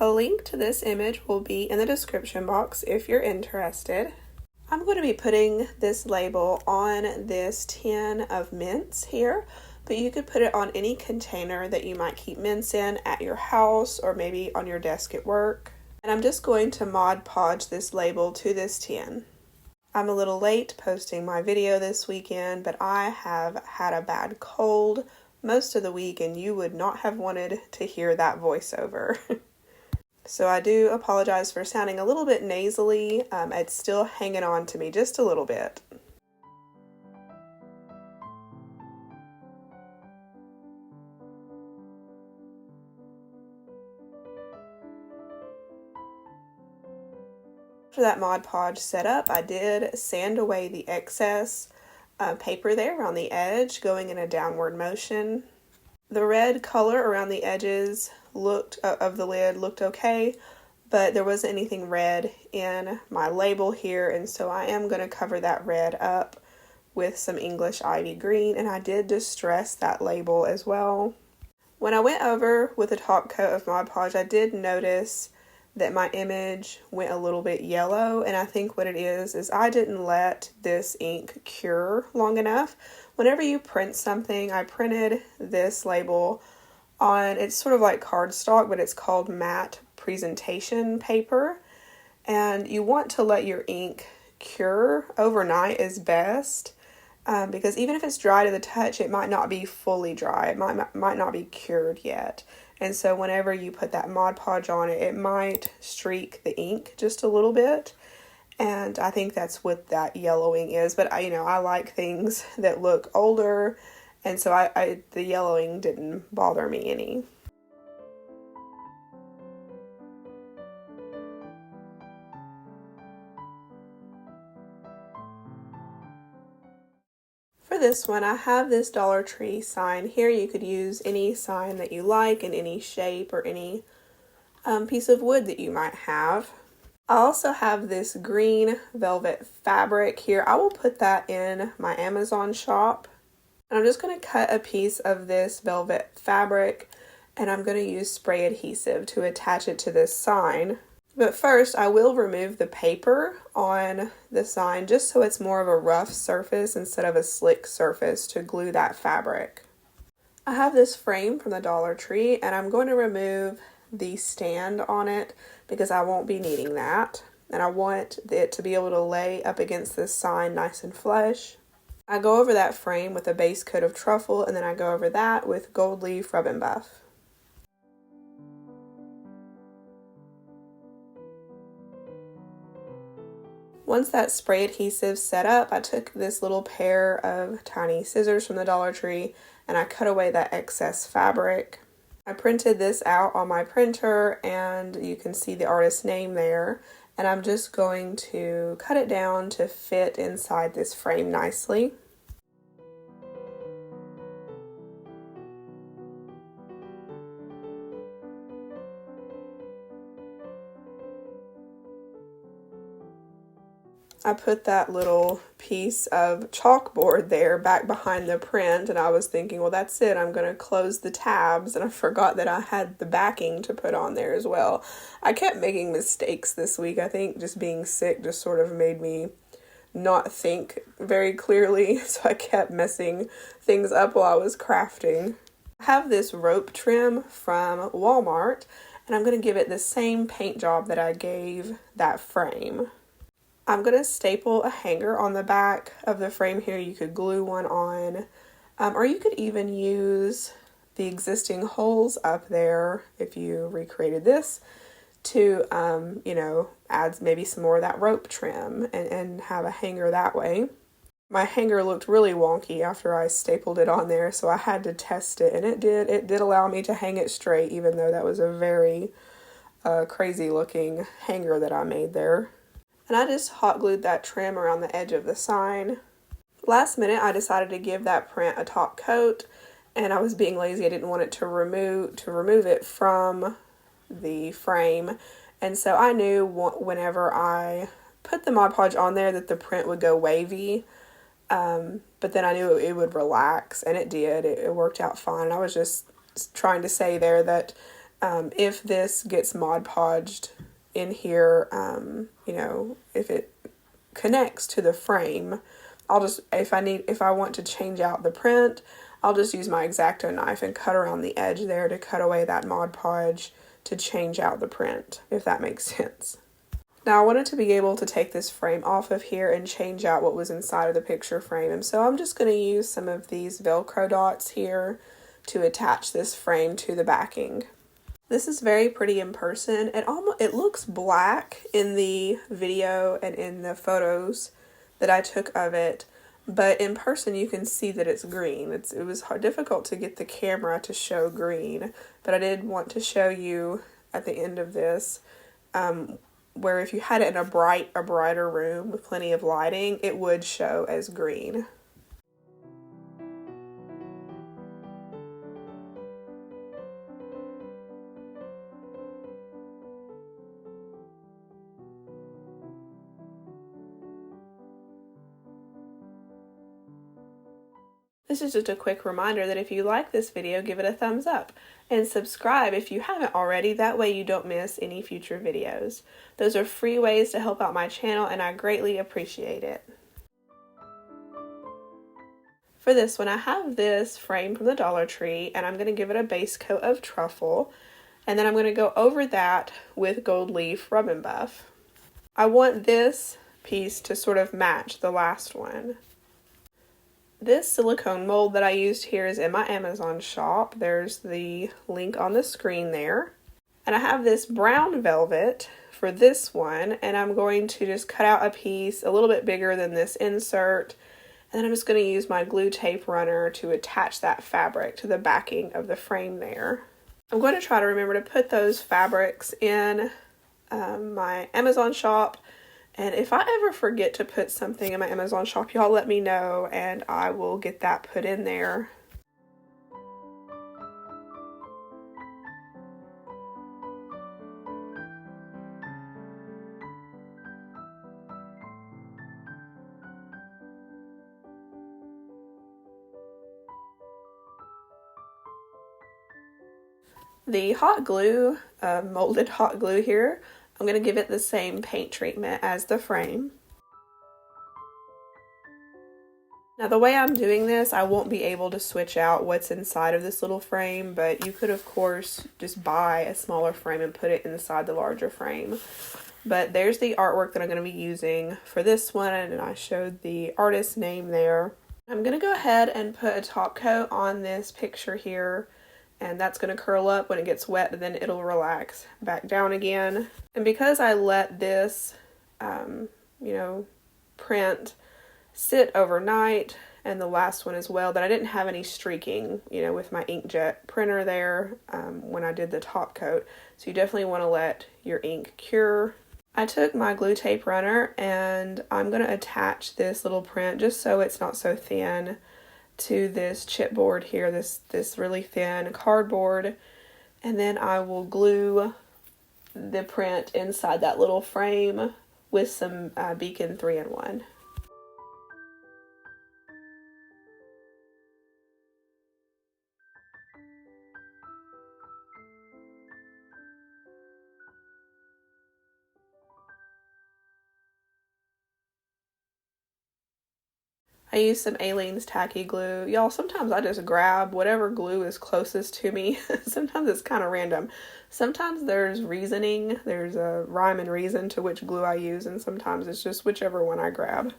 A link to this image will be in the description box if you're interested. I'm going to be putting this label on this tin of mints here, but you could put it on any container that you might keep mints in at your house or maybe on your desk at work. And I'm just going to Mod Podge this label to this tin. I'm a little late posting my video this weekend, but I have had a bad cold most of the week and you would not have wanted to hear that voiceover. So I do apologize for sounding a little bit nasally. It's still hanging on to me just a little bit. After that Mod Podge set up, I did sand away the excess paper there around the edge, going in a downward motion. The red color around the edges of the lid looked okay, but there wasn't anything red in my label here, and so I am going to cover that red up with some English Ivy Green, and I did distress that label as well. When I went over with a top coat of Mod Podge, I did notice that my image went a little bit yellow, and I think what it is I didn't let this ink cure long enough. Whenever you print something, I printed this label on, it's sort of like cardstock, but it's called matte presentation paper, and you want to let your ink cure overnight is best, because even if it's dry to the touch, it might not be fully dry, it might not be cured yet. And so whenever you put that Mod Podge on it, it might streak the ink just a little bit. And I think that's what that yellowing is. But I like things that look older. And so the yellowing didn't bother me any. For this one, I have this Dollar Tree sign here. You could use any sign that you like in any shape or any piece of wood that you might have. I also have this green velvet fabric here. I will put that in my Amazon shop. And I'm just going to cut a piece of this velvet fabric, and I'm going to use spray adhesive to attach it to this sign. But first, I will remove the paper on the sign just so it's more of a rough surface instead of a slick surface to glue that fabric. I have this frame from the Dollar Tree, and I'm going to remove the stand on it because I won't be needing that. And I want it to be able to lay up against this sign nice and flush. I go over that frame with a base coat of truffle, and then I go over that with gold leaf rub and buff. Once that spray adhesive set up, I took this little pair of tiny scissors from the Dollar Tree and I cut away that excess fabric. I printed this out on my printer, and you can see the artist's name there. And I'm just going to cut it down to fit inside this frame nicely. I put that little piece of chalkboard there back behind the print, and I was thinking, well, that's it. I'm going to close the tabs, and I forgot that I had the backing to put on there as well. I kept making mistakes this week. I think just being sick just sort of made me not think very clearly, so I kept messing things up while I was crafting. I have this rope trim from Walmart, and I'm going to give it the same paint job that I gave that frame. I'm going to staple a hanger on the back of the frame here. You could glue one on, or you could even use the existing holes up there if you recreated this to, add maybe some more of that rope trim and have a hanger that way. My hanger looked really wonky after I stapled it on there, so I had to test it, and it did allow me to hang it straight, even though that was a very crazy looking hanger that I made there. And I just hot glued that trim around the edge of the sign. Last minute, I decided to give that print a top coat, and I was being lazy. I didn't want it to remove it from the frame, and so I knew whenever I put the Mod Podge on there that the print would go wavy, but then I knew it would relax, and it did. It worked out fine. I was just trying to say there that If this gets Mod Podged in here, you know, if it connects to the frame, I'll just, if I want to change out the print, I'll just use my X-Acto knife and cut around the edge there to cut away that Mod Podge to change out the print, if that makes sense. Now I wanted to be able to take this frame off of here and change out what was inside of the picture frame, and so I'm just going to use some of these Velcro dots here to attach this frame to the backing. This is very pretty in person. It looks black in the video and in the photos that I took of it, but in person you can see that it's green. It was difficult to get the camera to show green, but I did want to show you at the end of this where if you had it in a brighter room with plenty of lighting, it would show as green. This is just a quick reminder that if you like this video, give it a thumbs up and subscribe if you haven't already. That way you don't miss any future videos. Those are free ways to help out my channel, and I greatly appreciate it. For this one, I have this frame from the Dollar Tree, and I'm going to give it a base coat of truffle, and then I'm going to go over that with gold leaf rub and buff. I want this piece to sort of match the last one. This silicone mold that I used here is in my Amazon shop. There's the link on the screen there. And I have this brown velvet for this one, and I'm going to just cut out a piece a little bit bigger than this insert, and then I'm just going to use my glue tape runner to attach that fabric to the backing of the frame there. I'm going to try to remember to put those fabrics in my Amazon shop. And if I ever forget to put something in my Amazon shop, y'all let me know and I will get that put in there. The hot glue, molded hot glue here, I'm going to give it the same paint treatment as the frame. Now the way I'm doing this, I won't be able to switch out what's inside of this little frame, but you could of course just buy a smaller frame and put it inside the larger frame. But there's the artwork that I'm going to be using for this one, and I showed the artist's name there. I'm going to go ahead and put a top coat on this picture here, and that's going to curl up when it gets wet, but then it'll relax back down again. And because I let this, print sit overnight, and the last one as well, that I didn't have any streaking, with my inkjet printer there when I did the top coat. So you definitely want to let your ink cure. I took my glue tape runner, and I'm going to attach this little print just so it's not so thin to this chipboard here, this really thin cardboard, and then I will glue the print inside that little frame with some Beacon 3-in-1. I use some Aleene's tacky glue. Y'all, sometimes I just grab whatever glue is closest to me. Sometimes it's kind of random. Sometimes there's reasoning. There's a rhyme and reason to which glue I use, and sometimes it's just whichever one I grab.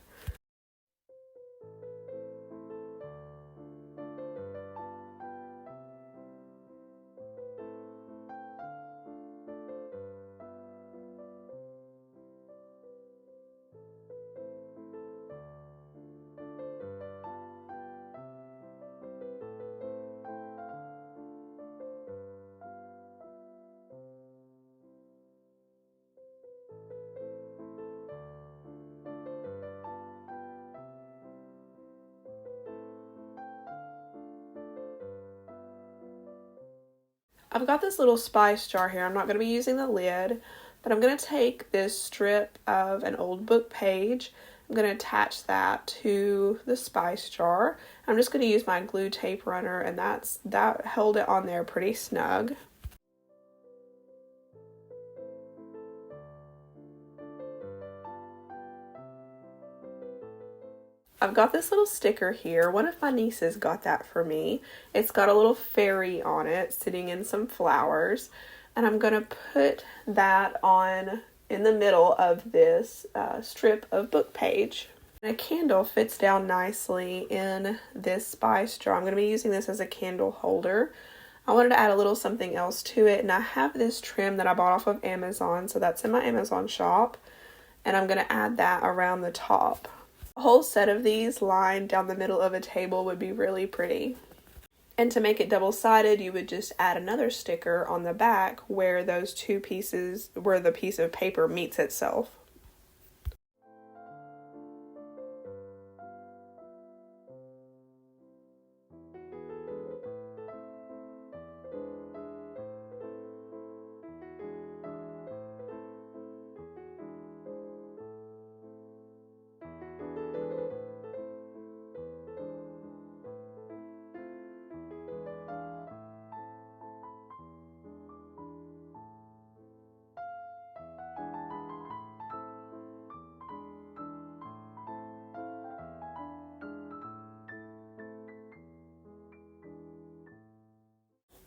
I've got this little spice jar here. I'm not going to be using the lid, but I'm going to take this strip of an old book page. I'm going to attach that to the spice jar. I'm just going to use my glue tape runner, and that held it on there pretty snug. I've got this little sticker here. One of my nieces got that for me. It's got a little fairy on it sitting in some flowers. And I'm going to put that on in the middle of this strip of book page. A candle fits down nicely in this spice jar. I'm going to be using this as a candle holder. I wanted to add a little something else to it, and I have this trim that I bought off of Amazon, so that's in my Amazon shop, and I'm going to add that around the top. A whole set of these lined down the middle of a table would be really pretty. And to make it double-sided, you would just add another sticker on the back where those two pieces, where the piece of paper meets itself.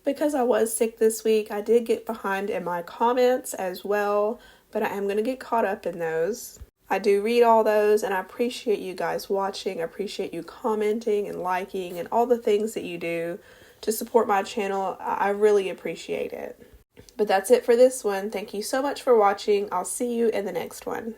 Because I was sick this week, I did get behind in my comments as well, but I am going to get caught up in those. I do read all those, and I appreciate you guys watching. I appreciate you commenting and liking and all the things that you do to support my channel. I really appreciate it. But that's it for this one. Thank you so much for watching. I'll see you in the next one.